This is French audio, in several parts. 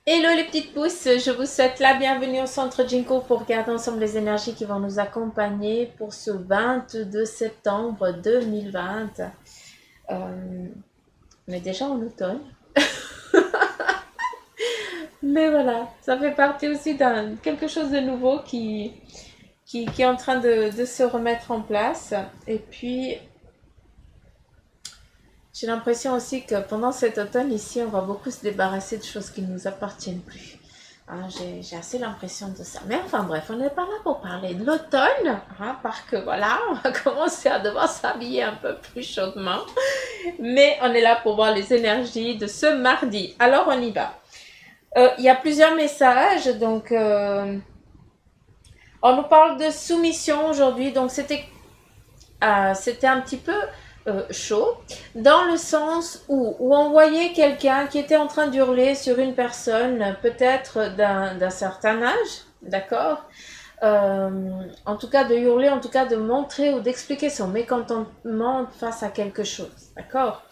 Hello les petites pousses, je vous souhaite la bienvenue au centre Jinko pour regarder ensemble les énergies qui vont nous accompagner pour ce 22 septembre 2020. On est déjà en automne, mais voilà, ça fait partie aussi d'un quelque chose de nouveau qui est en train de se remettre en place. Et puis, j'ai l'impression aussi que pendant cet automne ici, on va beaucoup se débarrasser de choses qui ne nous appartiennent plus. Hein, j'ai assez l'impression de ça. Mais enfin bref, on n'est pas là pour parler de l'automne, hein, parce que voilà, on va commencer à devoir s'habiller un peu plus chaudement. Mais on est là pour voir les énergies de ce mardi. Alors on y va. Il y a plusieurs messages, donc on nous parle de soumission aujourd'hui, donc c'était un petit peu chaud, dans le sens où on voyait quelqu'un qui était en train d'hurler sur une personne, peut-être d'un certain âge, d'accord, en tout cas de hurler, en tout cas de montrer ou d'expliquer son mécontentement face à quelque chose, d'accord.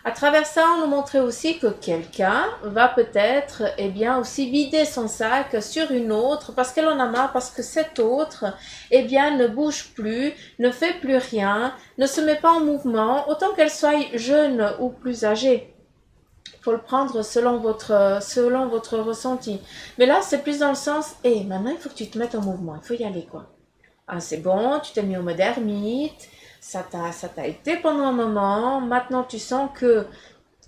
À travers ça, on nous montrait aussi que quelqu'un va peut-être, eh bien, aussi vider son sac sur une autre parce qu'elle en a marre, parce que cette autre, eh bien, ne bouge plus, ne fait plus rien, ne se met pas en mouvement, autant qu'elle soit jeune ou plus âgée. Il faut le prendre selon votre ressenti. Mais là, c'est plus dans le sens, maintenant, il faut que tu te mettes en mouvement, il faut y aller, quoi. Ah, c'est bon, tu t'es mis au mode ermite, ça t'a été pendant un moment, maintenant tu sens que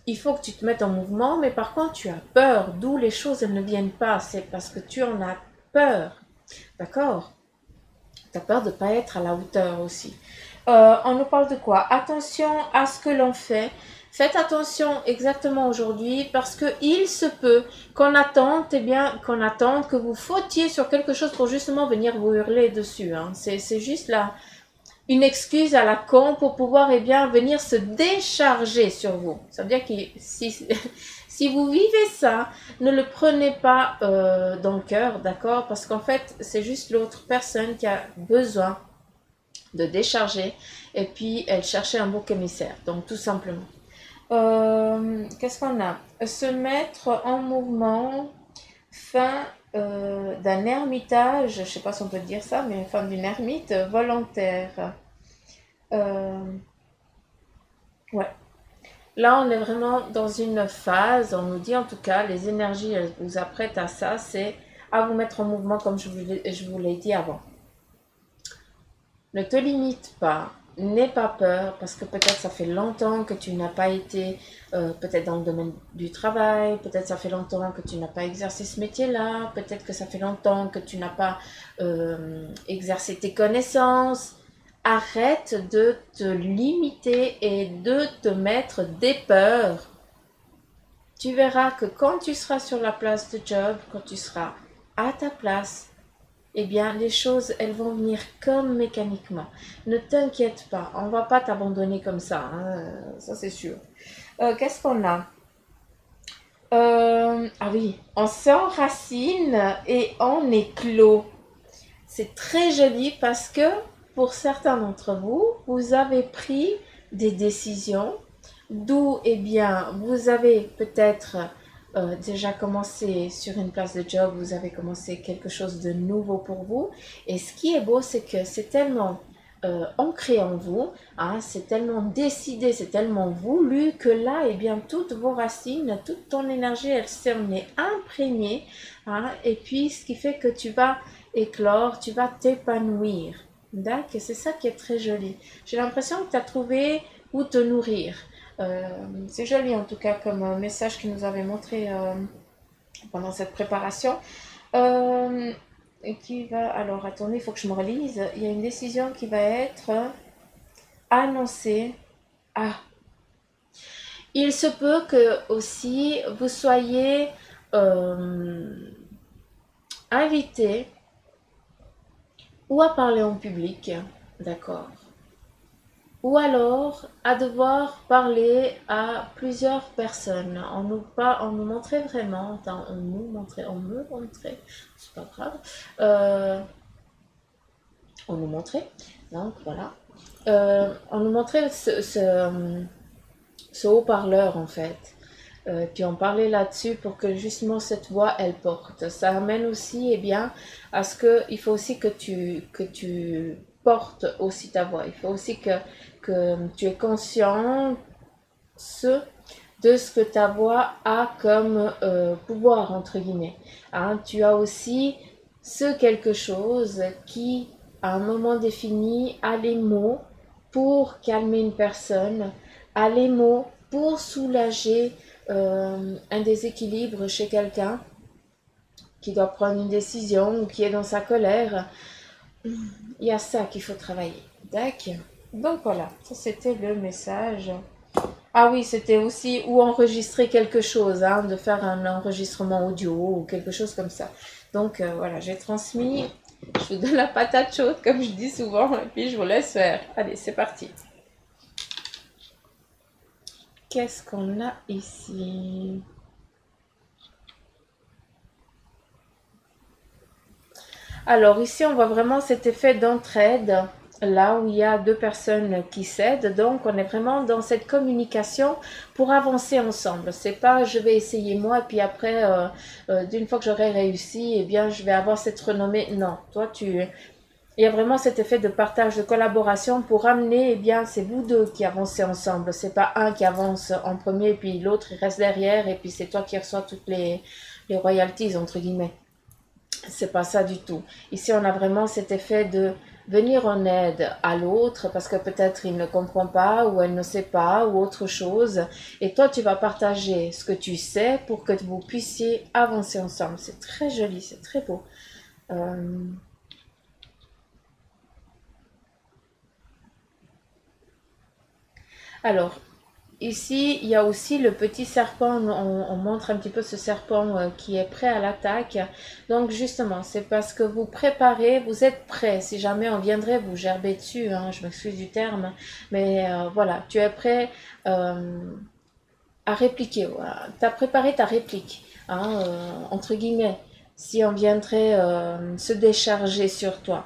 il faut que tu te mettes en mouvement, mais par contre tu as peur, d'où les choses elles ne viennent pas, c'est parce que tu en as peur, d'accord. Tu as peur de ne pas être à la hauteur aussi. On nous parle de quoi? Attention à ce que l'on fait. Faites attention exactement aujourd'hui parce que il se peut qu'on attende, eh bien, qu'on attende que vous fautiez sur quelque chose pour justement venir vous hurler dessus. Hein. C'est juste là une excuse à la con pour pouvoir eh bien venir se décharger sur vous. Ça veut dire que si, si vous vivez ça, ne le prenez pas dans le cœur, d'accord? Parce qu'en fait, c'est juste l'autre personne qui a besoin de décharger et puis elle cherchait un bouc émissaire. Donc tout simplement. Qu'est-ce qu'on a? Se mettre en mouvement, fin d'un ermitage, je ne sais pas si on peut dire ça, mais fin d'une ermite volontaire. Euh, ouais. Là, on est vraiment dans une phase, on nous dit en tout cas, les énergies elles vous apprêtent à ça, c'est à vous mettre en mouvement comme je vous l'ai dit avant. Ne te limite pas, n'aie pas peur, parce que peut-être ça fait longtemps que tu n'as pas été, peut-être dans le domaine du travail, peut-être ça fait longtemps que tu n'as pas exercé ce métier-là, peut-être que ça fait longtemps que tu n'as pas exercé tes connaissances. Arrête de te limiter et de te mettre des peurs. Tu verras que quand tu seras sur la place de job, quand tu seras à ta place, eh bien, les choses, elles vont venir comme mécaniquement. Ne t'inquiète pas, on ne va pas t'abandonner comme ça, hein, ça c'est sûr. Qu'est-ce qu'on a? Ah oui, on s'enracine et on éclot. C'est très joli parce que pour certains d'entre vous, vous avez pris des décisions, d'où, eh bien, vous avez peut-être déjà commencé sur une place de job, vous avez commencé quelque chose de nouveau pour vous. Et ce qui est beau, c'est que c'est tellement ancré en vous, hein, c'est tellement décidé, c'est tellement voulu que là, eh bien, toutes vos racines, toute ton énergie, elle s'en est imprégnée. Hein, et puis, ce qui fait que tu vas éclore, tu vas t'épanouir. D'accord, c'est ça qui est très joli. J'ai l'impression que tu as trouvé où te nourrir. C'est joli en tout cas comme message qu'il nous avait montré pendant cette préparation. Et qui va, alors attendez, il faut que je me relise. Il y a une décision qui va être annoncée. Ah, il se peut que aussi vous soyez invité ou à parler en public, d'accord, ou alors à devoir parler à plusieurs personnes. On nous montrait vraiment, attends, on me montrait, c'est pas grave, on nous montrait, donc voilà, on nous montrait ce haut-parleur en fait. Puis on parlait là-dessus pour que justement cette voix, elle porte. Ça amène aussi, eh bien, à ce que il faut aussi que tu portes aussi ta voix. Il faut aussi que tu es conscient de ce que ta voix a comme pouvoir, entre guillemets. Hein, tu as aussi ce quelque chose qui, à un moment défini, a les mots pour calmer une personne, a les mots pour soulager un déséquilibre chez quelqu'un qui doit prendre une décision ou qui est dans sa colère. Il y a ça qu'il faut travailler. D'accord. Donc voilà, ça c'était le message. Ah oui, c'était aussi ou enregistrer quelque chose, hein, de faire un enregistrement audio ou quelque chose comme ça. Donc voilà, j'ai transmis, je vous donne la patate chaude comme je dis souvent et puis je vous laisse faire. Allez, c'est parti. Qu'est-ce qu'on a ici? Alors ici, on voit vraiment cet effet d'entraide, là où il y a deux personnes qui s'aident. Donc, on est vraiment dans cette communication pour avancer ensemble. C'est pas je vais essayer moi, et puis après, d'une fois que j'aurai réussi, eh bien, je vais avoir cette renommée. Non, toi, il y a vraiment cet effet de partage, de collaboration pour amener, eh bien, c'est vous deux qui avancez ensemble. C'est pas un qui avance en premier, et puis l'autre, il reste derrière, et puis c'est toi qui reçois toutes les royalties, entre guillemets. C'est pas ça du tout. Ici, on a vraiment cet effet de venir en aide à l'autre parce que peut-être il ne comprend pas ou elle ne sait pas ou autre chose. Et toi, tu vas partager ce que tu sais pour que vous puissiez avancer ensemble. C'est très joli, c'est très beau. Euh, Alors, ici, il y a aussi le petit serpent. On montre un petit peu ce serpent qui est prêt à l'attaque. Donc, justement, c'est parce que vous préparez, vous êtes prêt. Si jamais on viendrait vous gerber dessus, hein, je m'excuse du terme, mais voilà, tu es prêt à répliquer. Voilà. Tu as préparé ta réplique, hein, entre guillemets, si on viendrait se décharger sur toi.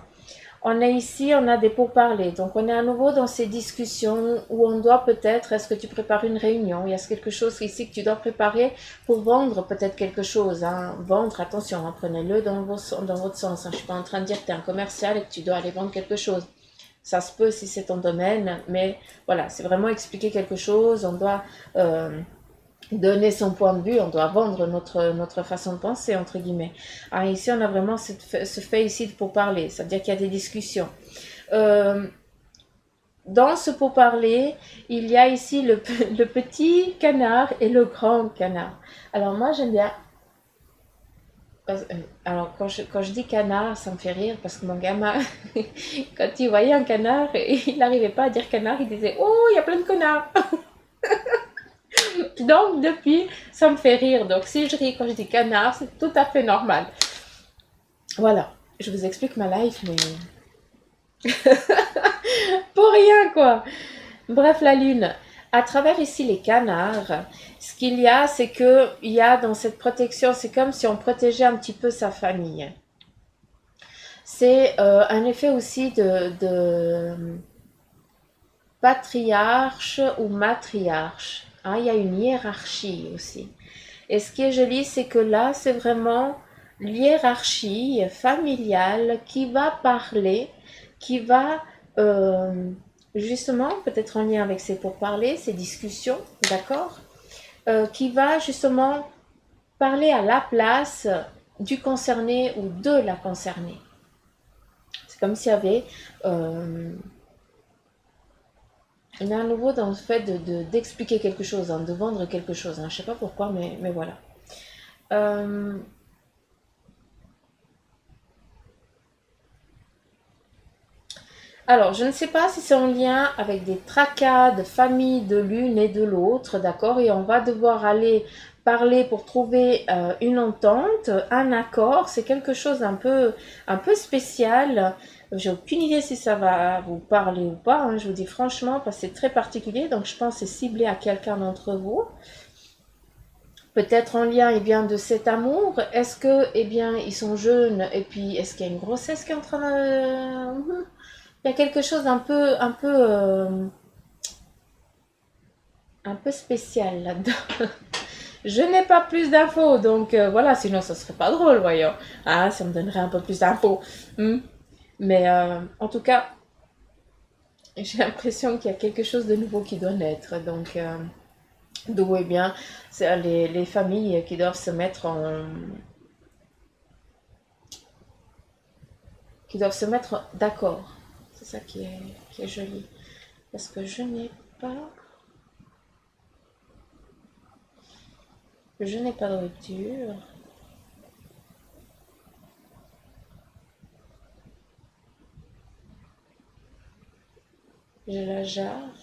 On est ici, on a des pourparlers. Donc, on est à nouveau dans ces discussions où on doit peut-être, est-ce que tu prépares une réunion? Il y a quelque chose ici que tu dois préparer pour vendre peut-être quelque chose. Hein. Vendre, attention, hein, prenez-le dans votre sens. Hein. Je ne suis pas en train de dire que tu es un commercial et que tu dois aller vendre quelque chose. Ça se peut si c'est ton domaine, mais voilà, c'est vraiment expliquer quelque chose. On doit donner son point de vue, on doit vendre notre façon de penser, entre guillemets. Ah, ici, on a vraiment ce fait ici pour parler, c'est-à-dire qu'il y a des discussions. Dans ce pourparler, il y a ici le petit canard et le grand canard. Alors moi, j'aime bien. Alors quand je dis canard, ça me fait rire parce que mon gamin, quand il voyait un canard, il n'arrivait pas à dire canard, il disait «Oh, il y a plein de connards!» Donc, depuis, ça me fait rire. Donc, si je ris quand je dis canard, c'est tout à fait normal. Voilà. Je vous explique ma life, mais... pour rien, quoi. Bref, la lune. À travers ici les canards, ce qu'il y a, c'est que il y a dans cette protection, c'est comme si on protégeait un petit peu sa famille. C'est un effet aussi de patriarche ou matriarche. Hein, il y a une hiérarchie aussi. Et ce qui est joli, c'est que là, c'est vraiment l'hiérarchie familiale qui va parler, qui va justement, peut-être en lien avec ces pourparlers, ces discussions, d'accord, qui va justement parler à la place du concerné ou de la concernée. C'est comme s'il y avait... on est à nouveau dans le fait d'expliquer quelque chose, hein, de vendre quelque chose. Hein. Je ne sais pas pourquoi, mais voilà. Alors, je ne sais pas si c'est en lien avec des tracas de famille de l'une et de l'autre, d'accord? Et on va devoir aller parler pour trouver une entente, un accord. C'est quelque chose un peu spécial. J'ai aucune idée si ça va vous parler ou pas. Hein, je vous dis franchement, parce que c'est très particulier. Donc, je pense que c'est ciblé à quelqu'un d'entre vous. Peut-être en lien eh bien, de cet amour. Est-ce que, eh bien, ils sont jeunes et puis est-ce qu'il y a une grossesse qui est en train de... Il y a quelque chose un peu spécial là-dedans. Je n'ai pas plus d'infos, donc voilà, sinon ça serait pas drôle, voyons. Ah, ça me donnerait un peu plus d'infos. Hmm. Mais en tout cas, j'ai l'impression qu'il y a quelque chose de nouveau qui doit naître. Donc, d'où eh bien, c'est les familles qui doivent se mettre d'accord. C'est ça qui est joli. Parce que je n'ai pas de rupture. J'ai la jarre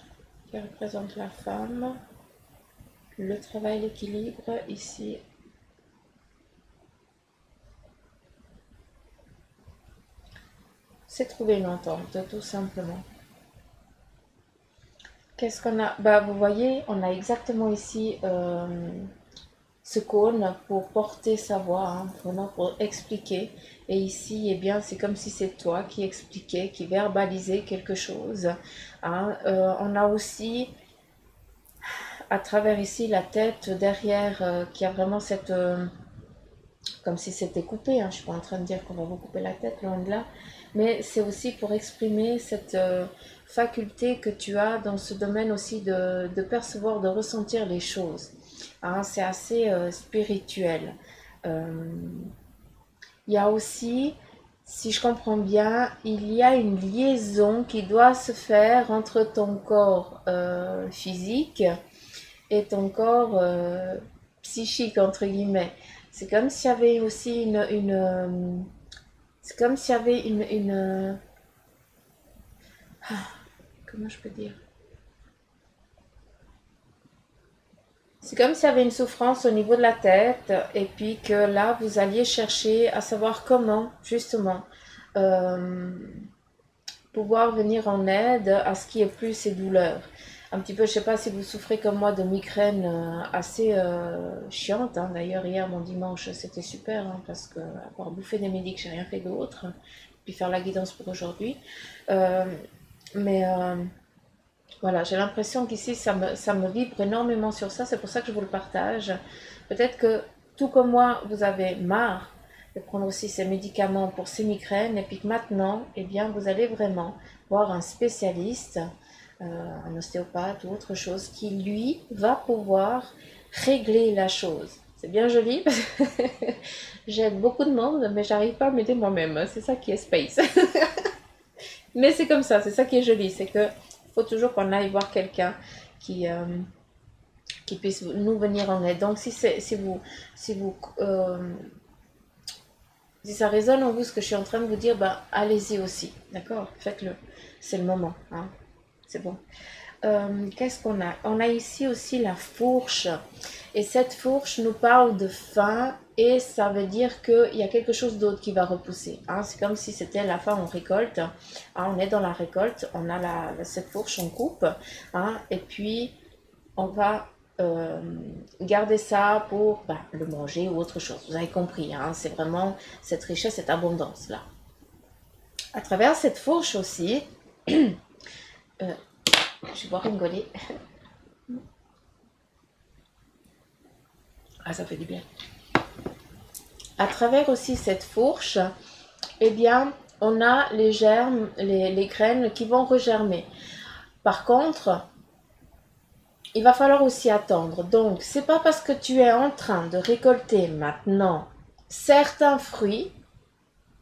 qui représente la femme, le travail, l'équilibre ici. C'est trouver une entente, tout simplement. Qu'est-ce qu'on a? Bah, vous voyez, on a exactement ici ce cône pour porter sa voix, hein, vraiment pour expliquer. Et ici, eh bien, c'est comme si c'est toi qui expliquais, qui verbalisais quelque chose. Hein. On a aussi, à travers ici, la tête derrière, qui a vraiment cette... comme si c'était coupé, hein. Je ne suis pas en train de dire qu'on va vous couper la tête, loin de là. Mais c'est aussi pour exprimer cette faculté que tu as dans ce domaine aussi de percevoir, de ressentir les choses. Hein, c'est assez spirituel. Euh, il y a aussi, si je comprends bien, il y a une liaison qui doit se faire entre ton corps physique et ton corps psychique, entre guillemets. C'est comme s'il y avait aussi c'est comme s'il y avait comment je peux dire? C'est comme s'il y avait une souffrance au niveau de la tête et puis que là, vous alliez chercher à savoir comment, justement, euh, pouvoir venir en aide à ce qui est plus ces douleurs. Un petit peu, je sais pas si vous souffrez comme moi de migraines assez chiantes. Hein. D'ailleurs, hier, mon dimanche, c'était super hein, parce que, à part bouffer des médicaments, j'ai rien fait d'autre. Puis faire la guidance pour aujourd'hui. Euh, mais voilà, j'ai l'impression qu'ici, ça me vibre énormément sur ça. C'est pour ça que je vous le partage. Peut-être que, tout comme moi, vous avez marre de prendre aussi ces médicaments pour ces migraines. Et puis que maintenant, eh bien, vous allez vraiment voir un spécialiste, un ostéopathe ou autre chose, qui, lui, va pouvoir régler la chose. C'est bien joli. J'aide beaucoup de monde, mais j'arrive pas à m'aider moi-même. C'est ça qui est space. Mais c'est comme ça, c'est ça qui est joli. C'est que faut toujours qu'on aille voir quelqu'un qui, qui puisse nous venir en aide. Donc, si ça résonne en vous ce que je suis en train de vous dire, ben, allez-y aussi. D'accord? Faites-le. C'est le moment. Hein. C'est bon. Qu'est-ce qu'on a? On a ici aussi la fourche. Et cette fourche nous parle de faim et ça veut dire qu'il y a quelque chose d'autre qui va repousser. Hein. C'est comme si c'était la fin, on récolte. Hein. On est dans la récolte, on a cette fourche, on coupe. Hein. Et puis, on va garder ça pour le manger ou autre chose. Vous avez compris, hein. C'est vraiment cette richesse, cette abondance-là. À travers cette fourche aussi, je vais boire une golée. Ah, ça fait du bien. À travers aussi cette fourche, eh bien, on a les germes, les graines qui vont regermer. Par contre, il va falloir aussi attendre. Donc, c'est pas parce que tu es en train de récolter maintenant certains fruits,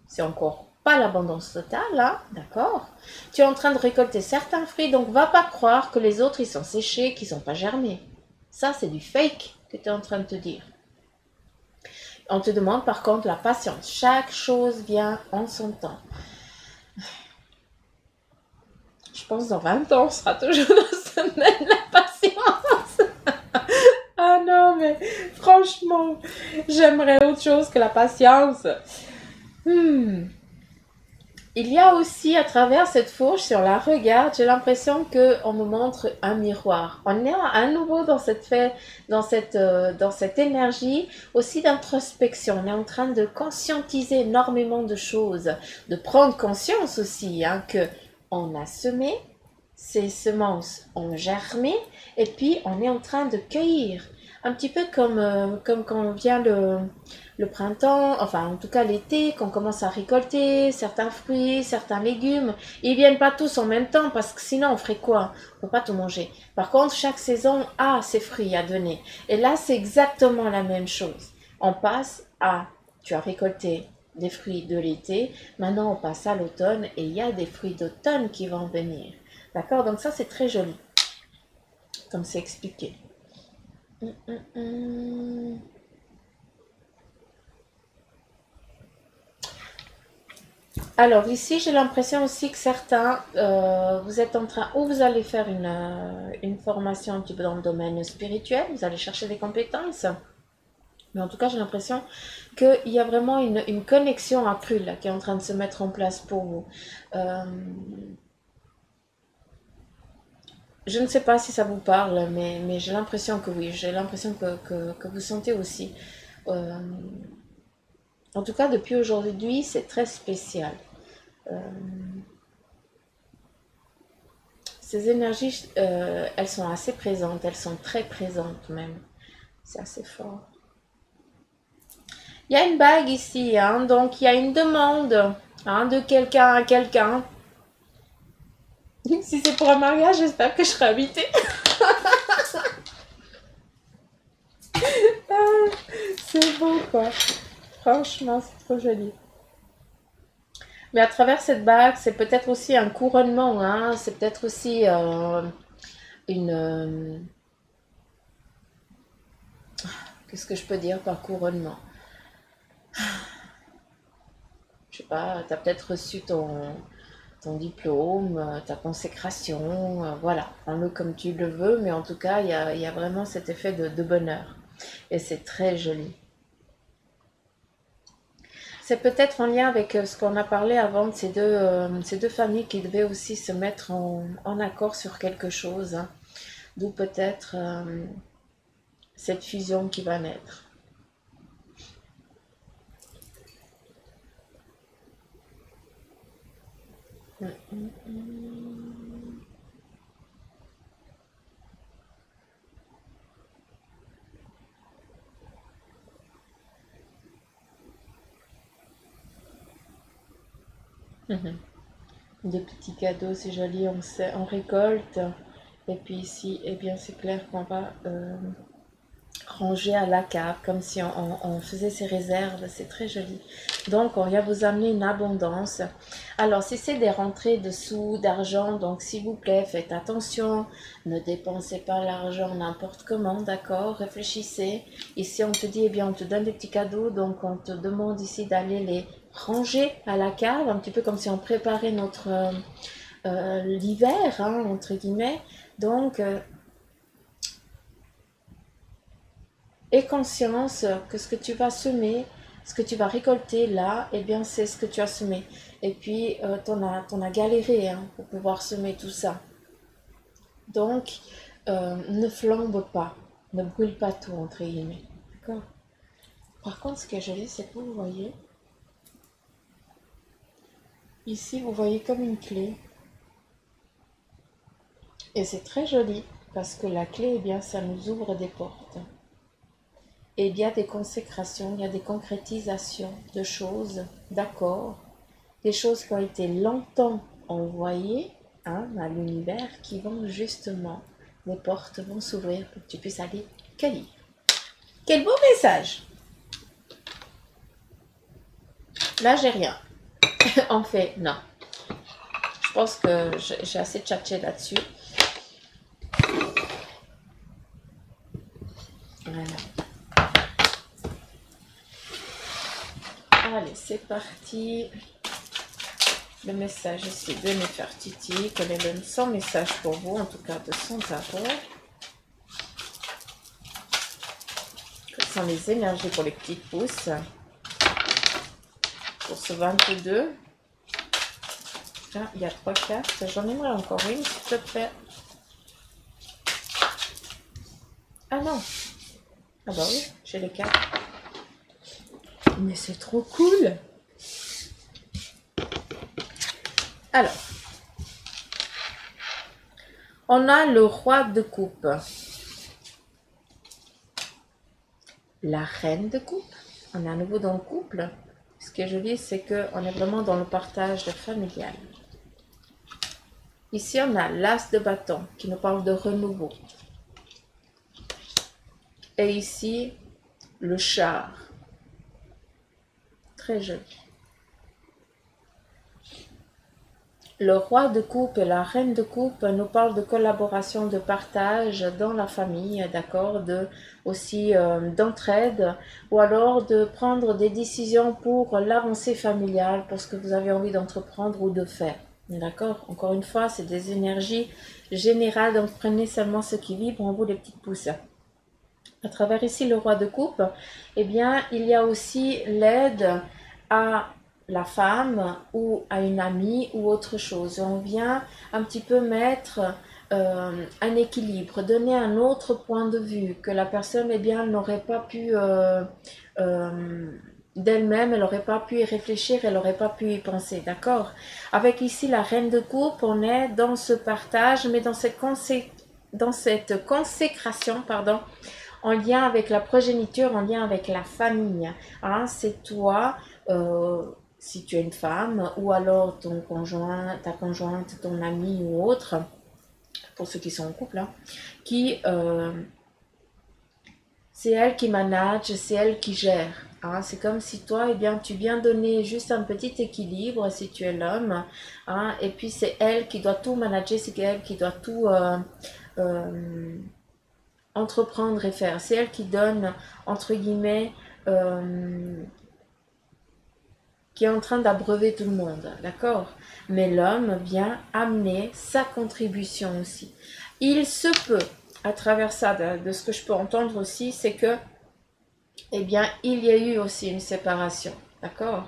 c'est encore pas l'abondance totale, hein, d'accord? Tu es en train de récolter certains fruits, donc va pas croire que les autres, ils sont séchés, qu'ils sont pas germés. Ça, c'est du fake que tu es en train de te dire. On te demande par contre la patience. Chaque chose vient en son temps. Je pense dans 20 ans, on sera toujours dans ce domaine de la patience. Ah non, mais franchement, j'aimerais autre chose que la patience. Il y a aussi à travers cette fourche, si on la regarde, j'ai l'impression qu'on nous montre un miroir. On est à nouveau dans cette énergie aussi d'introspection. On est en train de conscientiser énormément de choses, de prendre conscience aussi hein, que on a semé, ces semences ont germé et puis on est en train de cueillir. Un petit peu comme quand vient le printemps, enfin en tout cas l'été, qu'on commence à récolter certains fruits, certains légumes. Ils viennent pas tous en même temps parce que sinon on ferait quoi? On peut pas tout manger. Par contre, chaque saison a ses fruits à donner. Et là, c'est exactement la même chose. On passe à, tu as récolté des fruits de l'été, maintenant on passe à l'automne et il y a des fruits d'automne qui vont venir. D'accord? Donc ça, c'est très joli, comme c'est expliqué. Alors ici, j'ai l'impression aussi que certains, vous êtes en train, ou vous allez faire une formation un petit peu dans le domaine spirituel, vous allez chercher des compétences, mais en tout cas, j'ai l'impression qu'il y a vraiment une connexion accrue là, qui est en train de se mettre en place pour vous. Euh, je ne sais pas si ça vous parle, mais j'ai l'impression que oui, j'ai l'impression que vous sentez aussi. Euh, En tout cas, depuis aujourd'hui, c'est très spécial. Euh, Ces énergies, elles sont assez présentes, elles sont très présentes même. C'est assez fort. Il y a une bague ici, hein, donc il y a une demande hein, de quelqu'un à quelqu'un. Si c'est pour un mariage, j'espère que je serai invitée. Ah, c'est beau quoi. Franchement, c'est trop joli. Mais à travers cette bague, c'est peut-être aussi un couronnement, hein, c'est peut-être aussi une... qu'est-ce que je peux dire par couronnement? Je sais pas, tu as peut-être reçu ton diplôme, ta consécration, voilà, prends-le comme tu le veux, mais en tout cas, il y a vraiment cet effet de bonheur. Et c'est très joli. C'est peut-être en lien avec ce qu'on a parlé avant de ces deux familles qui devaient aussi se mettre en accord sur quelque chose, hein. D'où peut-être cette fusion qui va naître. Des petits cadeaux, c'est joli, on récolte. Et puis ici, eh bien, c'est clair qu'on va ranger à la cave, comme si on faisait ses réserves. C'est très joli. Donc, on vient vous amener une abondance. Alors, si c'est des rentrées de sous, d'argent, donc s'il vous plaît, faites attention. Ne dépensez pas l'argent n'importe comment, d'accord? Réfléchissez. Ici, on te dit, eh bien, on te donne des petits cadeaux. Donc, on te demande ici d'aller les ranger à la cave, un petit peu comme si on préparait notre l'hiver, hein, entre guillemets. Donc, aie conscience que ce que tu vas semer, ce que tu vas récolter là, eh bien, c'est ce que tu as semé. Et puis, t'en as galéré hein, pour pouvoir semer tout ça. Donc, ne flambe pas, ne brûle pas tout, entre guillemets. D'accord? Par contre, ce qui est joli, c'est que vous voyez, ici, vous voyez comme une clé. Et c'est très joli, parce que la clé, eh bien, ça nous ouvre des portes. Et il y a des consécrations, il y a des concrétisations de choses, d'accords, des choses qui ont été longtemps envoyées hein, à l'univers qui vont justement, les portes vont s'ouvrir pour que tu puisses aller cueillir. Quel beau message! Là, j'ai rien. En fait, non. Je pense que j'ai assez tchatché là-dessus. Voilà. Allez, c'est parti. Le message ici de Nefertiti. Quel est son message pour vous, en tout cas de son tarot? Quelles sont les énergies pour les petits pouces pour ce 22? Ah, il y a 3 cartes. J'en aimerais encore une, s'il te plaît. Ah non. Ah bah oui, j'ai les cartes. Mais c'est trop cool. Alors, on a le roi de coupe. la reine de coupe. On est à nouveau dans le couple. Ce qui est joli, c'est qu'on est vraiment dans le partage familial. Ici, on a l'as de bâton qui nous parle de renouveau. Et ici, le char. Très joli. Le roi de coupe et la reine de coupe nous parlent de collaboration, de partage dans la famille, d'accord, aussi d'entraide, ou alors de prendre des décisions pour l'avancée familiale, pour ce que vous avez envie d'entreprendre ou de faire. D'accord. Encore une fois, c'est des énergies générales, donc prenez seulement ce qui vibre en vous, les petites pousses. À travers ici le roi de coupe, eh bien, il y a aussi l'aide à la femme ou à une amie ou autre chose. On vient un petit peu mettre un équilibre, donner un autre point de vue que la personne, eh bien, n'aurait pas pu d'elle-même, elle n'aurait pas pu y réfléchir, elle n'aurait pas pu y penser, d'accord? Avec ici la reine de coupe, on est dans ce partage, mais dans cette consécration, pardon, en lien avec la progéniture, en lien avec la famille. Hein, c'est toi, si tu es une femme, ou alors ton conjoint, ta conjointe, ton ami ou autre, pour ceux qui sont en couple, hein, c'est elle qui manage, c'est elle qui gère. Hein, c'est comme si toi, eh bien, tu viens donner juste un petit équilibre si tu es l'homme, hein, et puis c'est elle qui doit tout manager, c'est elle qui doit tout entreprendre et faire. C'est elle qui donne, entre guillemets, qui est en train d'abreuver tout le monde, d'accord? Mais l'homme vient amener sa contribution aussi. Il se peut, à travers ça, de ce que je peux entendre aussi, c'est que, eh bien, il y a eu aussi une séparation, d'accord?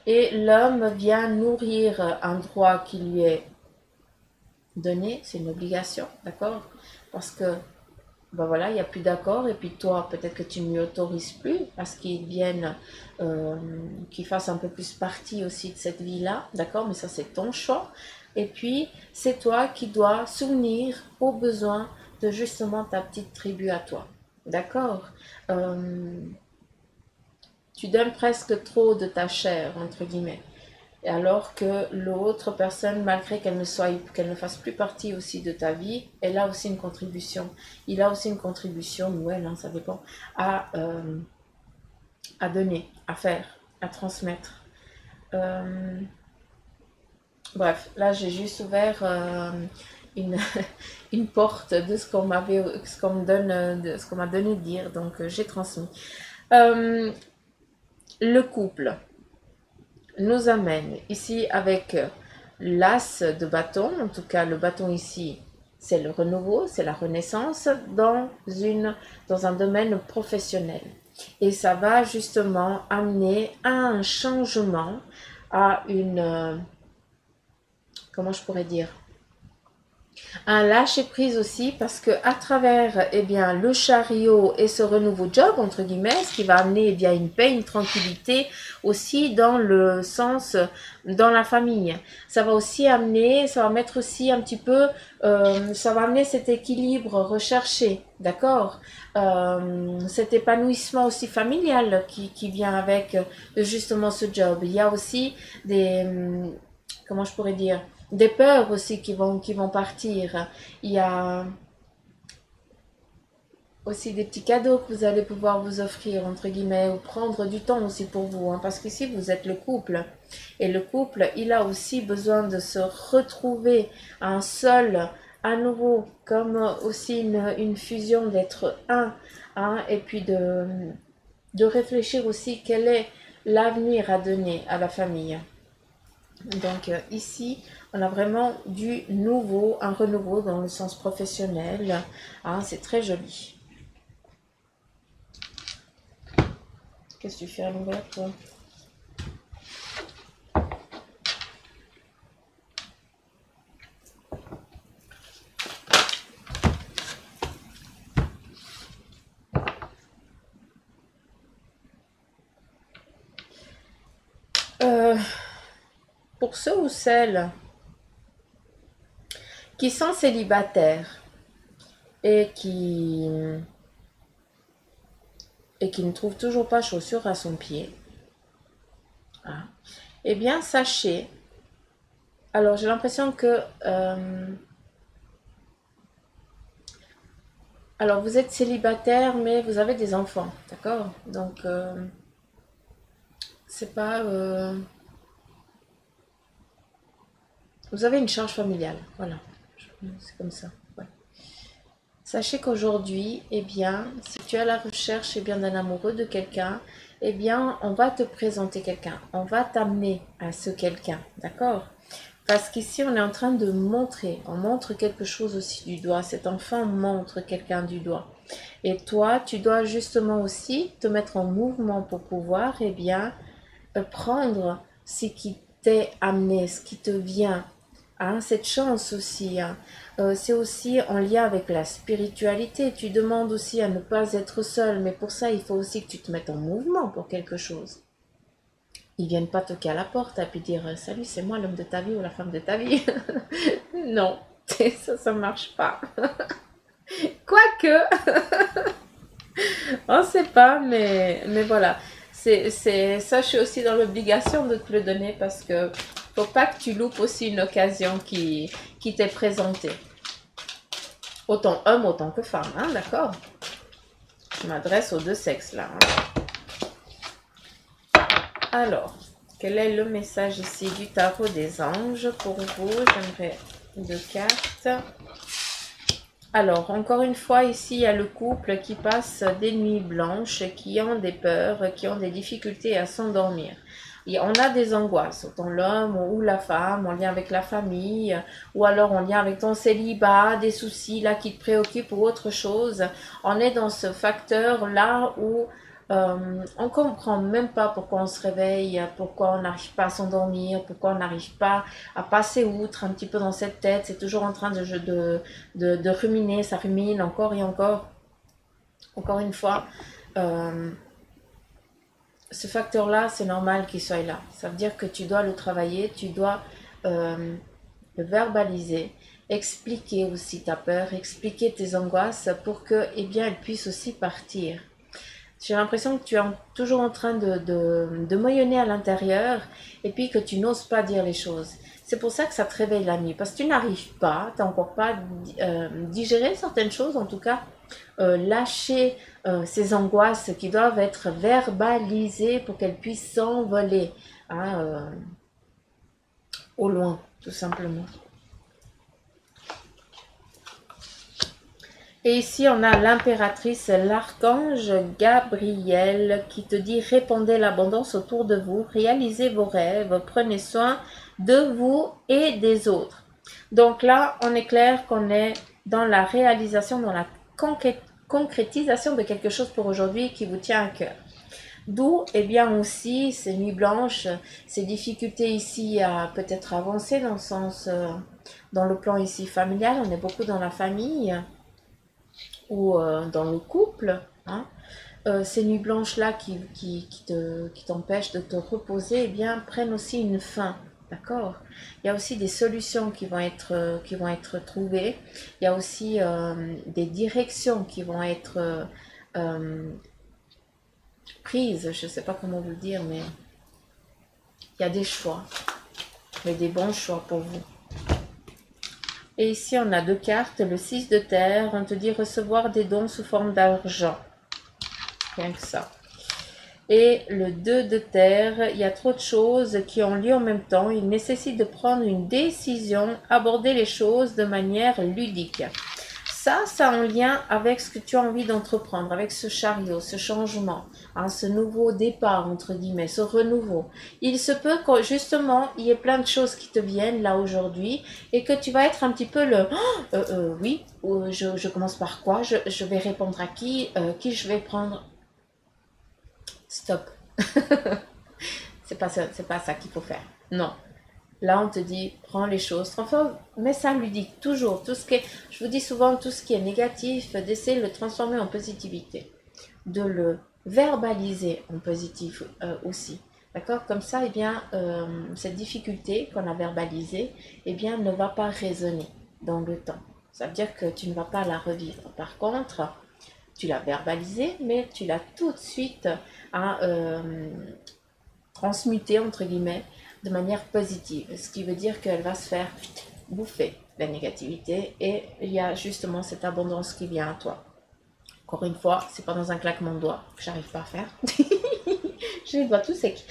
Et l'homme vient nourrir un droit qui lui est donné, c'est une obligation, d'accord? Parce que ben voilà, il n'y a plus d'accord, et puis toi, peut-être que tu ne lui autorises plus à ce qu'il vienne, qu'il fasse un peu plus partie aussi de cette vie-là, d'accord, mais ça c'est ton choix. Et puis, c'est toi qui dois souvenir aux besoins de justement ta petite tribu à toi, d'accord. Tu donnes presque trop de ta chair, entre guillemets. Et alors que l'autre personne, malgré qu'elle ne fasse plus partie aussi de ta vie, elle a aussi une contribution. Il a aussi une contribution, ou elle, hein, ça dépend, à donner, à faire, à transmettre. Bref, là j'ai juste ouvert une, une porte de ce qu'on me donne, de ce qu'on m'a donné de dire, donc j'ai transmis. Le couple nous amène ici avec l'as de bâton, en tout cas le bâton ici c'est le renouveau, c'est la renaissance dans un domaine professionnel. Et ça va justement amener à un changement, à une, comment je pourrais dire, un lâcher prise aussi, parce que à travers eh bien le chariot et ce renouveau job entre guillemets, ce qui va amener eh bien une paix, une tranquillité aussi dans le sens dans la famille. Ça va aussi amener, ça va mettre aussi un petit peu, ça va amener cet équilibre recherché, d'accord, cet épanouissement aussi familial qui vient avec justement ce job. Il y a aussi des, comment je pourrais dire, des peurs aussi qui vont partir. Il y a aussi des petits cadeaux que vous allez pouvoir vous offrir, entre guillemets, ou prendre du temps aussi pour vous, hein, parce qu'ici, vous êtes le couple. Et le couple, il a aussi besoin de se retrouver un seul, à nouveau, comme aussi une fusion d'être un, hein, et puis de réfléchir aussi quel est l'avenir à donner à la famille. Donc ici, on a vraiment du nouveau, un renouveau dans le sens professionnel. Hein, c'est très joli. Qu'est-ce que tu fais à l'envers, toi? Pour ceux ou celles qui sont célibataires et qui et qui ne trouve toujours pas chaussure à son pied, hein, eh bien, sachez, alors j'ai l'impression que, alors vous êtes célibataire, mais vous avez des enfants, d'accord? Donc, c'est pas, vous avez une charge familiale, voilà, c'est comme ça. Ouais. Sachez qu'aujourd'hui, eh bien, si tu es à la recherche, eh bien, d'un amoureux de quelqu'un, eh bien, on va te présenter quelqu'un, on va t'amener à ce quelqu'un, d'accord? Parce qu'ici, on est en train de montrer, on montre quelque chose aussi du doigt. Cet enfant montre quelqu'un du doigt. Et toi, tu dois justement aussi te mettre en mouvement pour pouvoir, eh bien, prendre ce qui t'est amené, ce qui te vient. Hein, cette chance aussi, hein. C'est aussi en lien avec la spiritualité. Tu demandes aussi à ne pas être seul, mais pour ça, il faut aussi que tu te mettes en mouvement pour quelque chose. Ils viennent pas toquer à la porte et puis dire salut, c'est moi l'homme de ta vie ou la femme de ta vie. Non, ça marche pas. Quoique, on sait pas, mais voilà. Ça, je suis aussi dans l'obligation de te le donner parce que faut pas que tu loupes aussi une occasion qui t'est présentée. Autant homme, autant que femme, hein, d'accord? Je m'adresse aux deux sexes là. Hein. Alors, quel est le message ici du tarot des anges pour vous? J'aimerais deux cartes. Alors, encore une fois, ici, il y a le couple qui passe des nuits blanches, qui ont des peurs, qui ont des difficultés à s'endormir. On a des angoisses, autant l'homme ou la femme, en lien avec la famille, ou alors en lien avec ton célibat, des soucis là qui te préoccupent ou autre chose. On est dans ce facteur là où on comprend même pas pourquoi on se réveille, pourquoi on n'arrive pas à s'endormir, pourquoi on n'arrive pas à passer outre un petit peu dans cette tête. C'est toujours en train de ruminer, ça rumine encore et encore. Encore une fois, ce facteur-là, c'est normal qu'il soit là. Ça veut dire que tu dois le travailler, tu dois le verbaliser, expliquer aussi ta peur, expliquer tes angoisses pour que, eh bien, elles puissent aussi partir. J'ai l'impression que tu es toujours en train de moyenner à l'intérieur et puis que tu n'oses pas dire les choses. C'est pour ça que ça te réveille la nuit. Parce que tu n'arrives pas, tu n'as encore pas digéré certaines choses, en tout cas, lâcher ces angoisses qui doivent être verbalisées pour qu'elles puissent s'envoler hein, au loin, tout simplement. Et ici, on a l'impératrice, l'archange Gabriel qui te dit répandez l'abondance autour de vous, réalisez vos rêves, prenez soin de vous et des autres. Donc là, on est clair qu'on est dans la réalisation, dans la concrétisation de quelque chose pour aujourd'hui qui vous tient à cœur. D'où, eh bien aussi, ces nuits blanches, ces difficultés ici à peut-être avancer dans le sens, dans le plan ici familial, on est beaucoup dans la famille ou dans le couple, hein, ces nuits blanches-là qui t'empêchent de te reposer, eh bien, prennent aussi une fin, d'accord? Il y a aussi des solutions qui vont être trouvées, il y a aussi des directions qui vont être prises, je ne sais pas comment vous le dire, mais il y a des choix, mais des bons choix pour vous. Et ici, on a deux cartes. Le 6 de terre, on te dit recevoir des dons sous forme d'argent. Rien que ça. Et le 2 de terre, il y a trop de choses qui ont lieu en même temps. Il nécessite de prendre une décision, aborder les choses de manière ludique. Ça en lien avec ce que tu as envie d'entreprendre, avec ce chariot, ce changement, hein, ce nouveau départ, entre guillemets, ce renouveau. Il se peut que justement, il y ait plein de choses qui te viennent là aujourd'hui et que tu vas être un petit peu le « oui, je commence par quoi, je vais répondre à qui je vais prendre ?» Stop. C'est pas ça qu'il faut faire. Non. Là, on te dit, prends les choses, transforme, mais ça ludique, toujours. Tout ce qui est, je vous dis souvent, tout ce qui est négatif, d'essayer de le transformer en positivité. De le verbaliser en positif aussi. D'accord? Comme ça, eh bien, cette difficulté qu'on a verbalisée, eh bien, ne va pas résonner dans le temps. Ça veut dire que tu ne vas pas la revivre. Par contre, tu l'as verbalisé, mais tu l'as tout de suite transmuté, entre guillemets, de manière positive. Ce qui veut dire qu'elle va se faire bouffer la négativité et il y a justement cette abondance qui vient à toi. Encore une fois, c'est pas dans un claquement de doigts que j'arrive pas à faire. J'ai les doigts tout secs.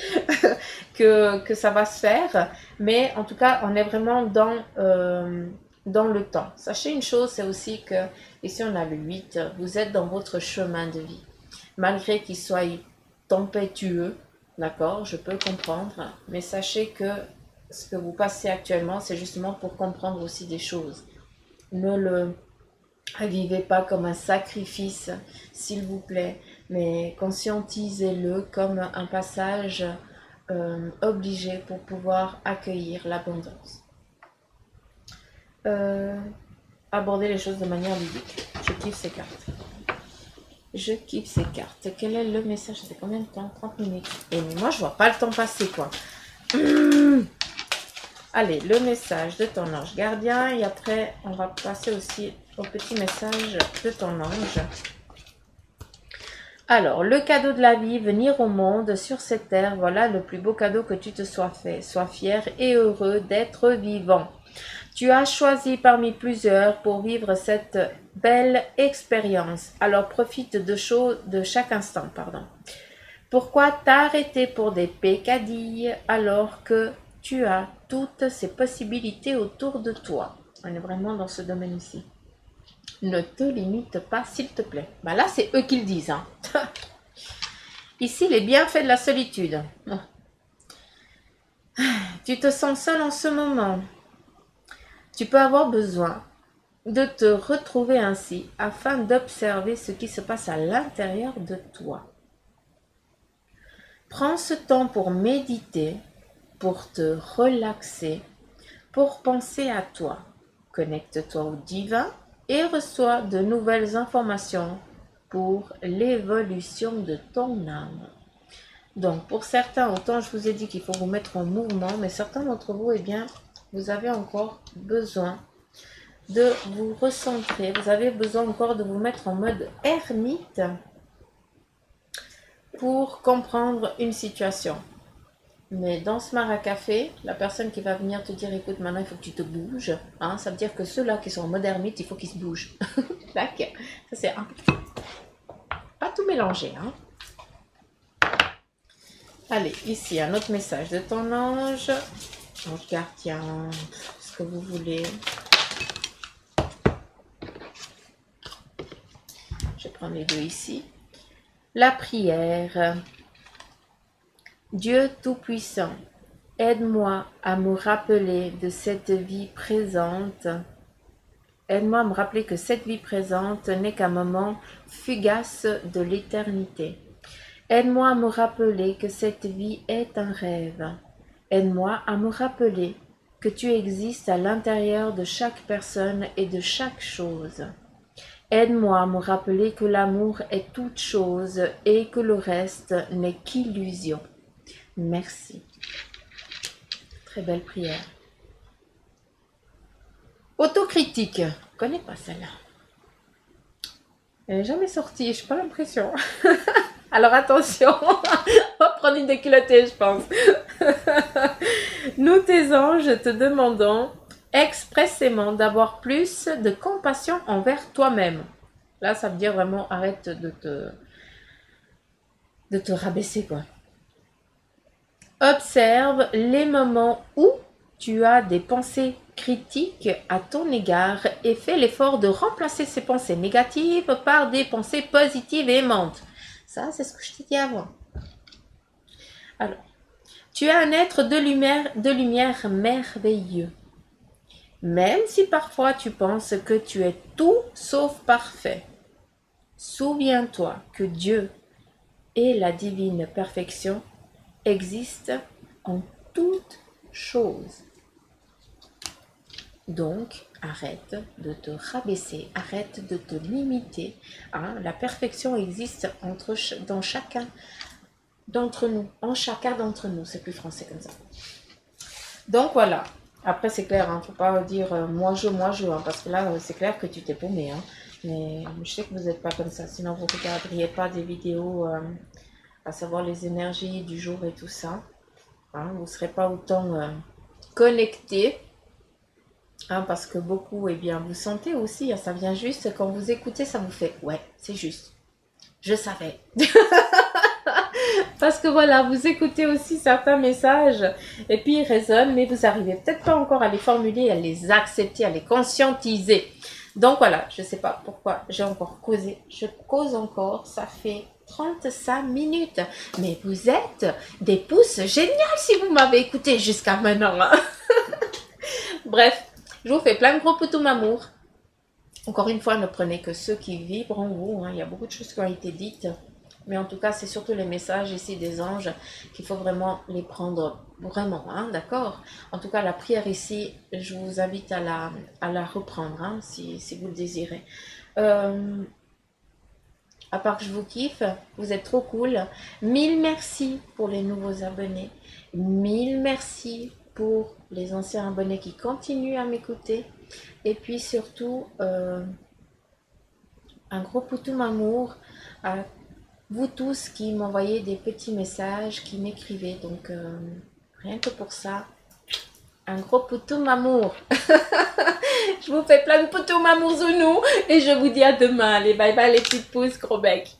que ça va se faire. Mais en tout cas, on est vraiment dans le temps. Sachez une chose, c'est aussi que, ici on a le 8, vous êtes dans votre chemin de vie. Malgré qu'il soit tempétueux, d'accord, je peux comprendre. Mais sachez que ce que vous passez actuellement, c'est justement pour comprendre aussi des choses. Ne le vivez pas comme un sacrifice, s'il vous plaît, mais conscientisez-le comme un passage obligé pour pouvoir accueillir l'abondance. Aborder les choses de manière ludique. Je kiffe ces cartes. Je kiffe ces cartes. Quel est le message? Ça fait combien de temps? 30 minutes. Et moi, je vois pas le temps passer, quoi. Allez, le message de ton ange gardien. Et après, on va passer aussi au petit message de ton ange. Alors, le cadeau de la vie, venir au monde sur cette terre, voilà le plus beau cadeau que tu te sois fait. Sois fier et heureux d'être vivant. Tu as choisi parmi plusieurs pour vivre cette belle expérience. Alors, profite de chaque instant, pardon. Pourquoi t'arrêter pour des pécadilles alors que tu as toutes ces possibilités autour de toi? On est vraiment dans ce domaine ici. Ne te limite pas, s'il te plaît. Ben là, c'est eux qui le disent. Hein. Ici, les bienfaits de la solitude. Tu te sens seul en ce moment. Tu peux avoir besoin de te retrouver ainsi afin d'observer ce qui se passe à l'intérieur de toi. Prends ce temps pour méditer, pour te relaxer, pour penser à toi. Connecte-toi au divin et reçois de nouvelles informations pour l'évolution de ton âme. Donc, pour certains, autant je vous ai dit qu'il faut vous mettre en mouvement, mais certains d'entre vous, eh bien, vous avez encore besoin de vous recentrer. Vous avez besoin encore de vous mettre en mode ermite pour comprendre une situation. Mais dans ce maracafé, la personne qui va venir te dire, écoute, maintenant il faut que tu te bouges, hein, ça veut dire que ceux-là qui sont en mode ermite, il faut qu'ils se bougent. D'accord. Ça c'est un. Pas tout mélanger, hein. Allez, ici un autre message de ton ange. Ange gardien, ce que vous voulez. Je prends les deux ici. La prière. Dieu Tout-Puissant, aide-moi à me rappeler de cette vie présente. Aide-moi à me rappeler que cette vie présente n'est qu'un moment fugace de l'éternité. Aide-moi à me rappeler que cette vie est un rêve. Aide-moi à me rappeler que tu existes à l'intérieur de chaque personne et de chaque chose. Aide-moi à me rappeler que l'amour est toute chose et que le reste n'est qu'illusion. Merci. Très belle prière. Autocritique. Je connais pas celle-là. Elle n'est jamais sortie, je n'ai pas l'impression. Alors attention, on va prendre une déculottée, je pense. Nous, tes anges, te demandons expressément d'avoir plus de compassion envers toi-même. Là, ça veut dire vraiment arrête de te rabaisser, quoi. Observe les moments où tu as des pensées critiques à ton égard et fais l'effort de remplacer ces pensées négatives par des pensées positives et aimantes. Ça, c'est ce que je t'ai dit avant. Alors, tu es un être de lumière merveilleux. Même si parfois tu penses que tu es tout sauf parfait, souviens-toi que Dieu et la divine perfection existent en toutes choses. Donc, arrête de te rabaisser, arrête de te limiter. Hein? La perfection existe dans chacun d'entre nous, en chacun d'entre nous. C'est plus français comme ça. Donc voilà. Après, c'est clair, hein, faut pas dire moi je, hein, parce que là, c'est clair que tu t'es paumé. Hein. Mais je sais que vous n'êtes pas comme ça, sinon vous ne regarderiez pas des vidéos, à savoir les énergies du jour et tout ça. Hein, vous ne serez pas autant connecté. Hein, parce que beaucoup, eh bien, vous sentez aussi, hein, ça vient juste, quand vous écoutez, ça vous fait, ouais, c'est juste. Je savais. Parce que voilà, vous écoutez aussi certains messages et puis ils résonnent, mais vous n'arrivez peut-être pas encore à les formuler, à les accepter, à les conscientiser. Donc voilà, je ne sais pas pourquoi j'ai encore causé. Je cause encore, ça fait 35 minutes. Mais vous êtes des pouces géniales si vous m'avez écouté jusqu'à maintenant. Hein. Bref, je vous fais plein de gros poutous m'amour. Encore une fois, ne prenez que ceux qui vibrent en vous. Hein. Il y a beaucoup de choses qui ont été dites. Mais en tout cas, c'est surtout les messages ici des anges qu'il faut vraiment les prendre vraiment, hein, d'accord? En tout cas, la prière ici, je vous invite à la reprendre, hein, si vous le désirez. À part que je vous kiffe, vous êtes trop cool. 1000 merci pour les nouveaux abonnés. 1000 merci pour les anciens abonnés qui continuent à m'écouter. Et puis surtout, un gros poutou m'amour à vous tous qui m'envoyez des petits messages, qui m'écrivez. Donc, rien que pour ça, un gros poutou m'amour. Je vous fais plein de poutous m'amour zounou et je vous dis à demain. Allez, bye bye les petites pousses, gros bec.